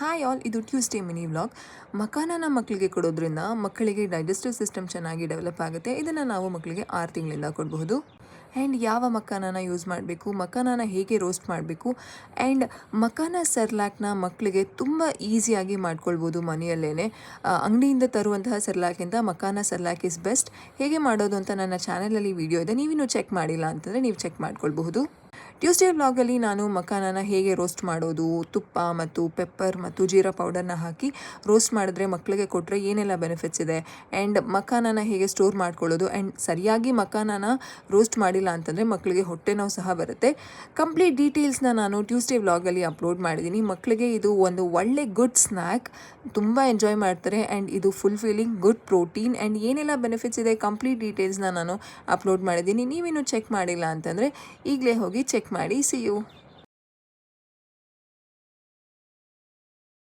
Hi all, ಇದು Tuesday mini vlog. ಮಕಾನನ ಮಕ್ಕಳಿಗೆ ಕೊಡೋದ್ರಿಂದ ಮಕ್ಕಳಿಗೆ ಡೈಜೆಸ್ಟಿವ್ ಸಿಸ್ಟಮ್ ಚೆನ್ನಾಗಿ ಡೆವಲಪ್ ಆಗುತ್ತೆ. ಇದನ್ನು ನಾವು ಮಕ್ಕಳಿಗೆ 6 ತಿಂಗಳಿಂದ ಕೊಡಬಹುದು. ಆ್ಯಂಡ್ ಯಾವ ಮಕಾನನ ಯೂಸ್ ಮಾಡಬೇಕು, ಮಕಾನನ ಹೇಗೆ ರೋಸ್ಟ್ ಮಾಡಬೇಕು, ಆ್ಯಂಡ್ ಮಕಾನ ಸೆರ್ಲ್ಯಾಕ್ನ ಮಕ್ಕಳಿಗೆ ತುಂಬ ಈಸಿಯಾಗಿ ಮಾಡ್ಕೊಳ್ಬೋದು ಮನೆಯಲ್ಲೇ. ಅಂಗಡಿಯಿಂದ ತರುವಂತಹ ಸೆರ್ಲ್ಯಾಕ್ಕಿಂತ ಮಕಾನ ಸೆರ್ಲ್ಯಾಕ್ ಇಸ್ ಬೆಸ್ಟ್. ಹೇಗೆ ಮಾಡೋದು ಅಂತ ನನ್ನ ಚಾನಲಲ್ಲಿ ವಿಡಿಯೋ ಇದೆ, ನೀವಿನ್ನೂ ಚೆಕ್ ಮಾಡಿಲ್ಲ ಅಂತಂದರೆ ನೀವು ಚೆಕ್ ಮಾಡ್ಕೊಳ್ಬಹುದು. ಟ್ಯೂಸ್ಡೇ ವ್ಲಾಗಲ್ಲಿ ನಾನು ಮಕಾನನ ಹೇಗೆ ರೋಸ್ಟ್ ಮಾಡೋದು, ತುಪ್ಪ ಮತ್ತು ಪೆಪ್ಪರ್ ಮತ್ತು ಜೀರಾ ಪೌಡರ್ನ ಹಾಕಿ ರೋಸ್ಟ್ ಮಾಡಿದ್ರೆ ಮಕ್ಕಳಿಗೆ ಕೊಟ್ಟರೆ ಏನೆಲ್ಲ ಬೆನಿಫಿಟ್ಸ್ ಇದೆ, ಆ್ಯಂಡ್ ಮಕಾನನ ಹೇಗೆ ಸ್ಟೋರ್ ಮಾಡ್ಕೊಳ್ಳೋದು, ಆ್ಯಂಡ್ ಸರಿಯಾಗಿ ಮಕಾನನ ರೋಸ್ಟ್ ಮಾಡಿಲ್ಲ ಅಂತಂದರೆ ಮಕ್ಕಳಿಗೆ ಹೊಟ್ಟೆ ನೋವು ಸಹ ಬರುತ್ತೆ. ಕಂಪ್ಲೀಟ್ ಡೀಟೇಲ್ಸ್ನ ನಾನು ಟ್ಯೂಸ್ಡೇ ವ್ಲಾಗಲ್ಲಿ ಅಪ್ಲೋಡ್ ಮಾಡಿದ್ದೀನಿ. ಮಕ್ಕಳಿಗೆ ಇದು ಒಂದು ಒಳ್ಳೆ ಗುಡ್ ಸ್ನ್ಯಾಕ್, ತುಂಬ ಎಂಜಾಯ್ ಮಾಡ್ತಾರೆ. ಆ್ಯಂಡ್ ಇದು ಫುಲ್ಫಿಲ್ಲಿಂಗ್, ಗುಡ್ ಪ್ರೋಟೀನ್, ಆ್ಯಂಡ್ ಏನೆಲ್ಲ ಬೆನಿಫಿಟ್ಸ್ ಇದೆ ಕಂಪ್ಲೀಟ್ ಡೀಟೇಲ್ಸ್ನ ನಾನು ಅಪ್ಲೋಡ್ ಮಾಡಿದ್ದೀನಿ. ನೀವೇನು ಚೆಕ್ ಮಾಡಿಲ್ಲ ಅಂತಂದರೆ ಈಗಲೇ ಹೋಗಿ ಚೆಕ್ ಮಾಡಿ. See you.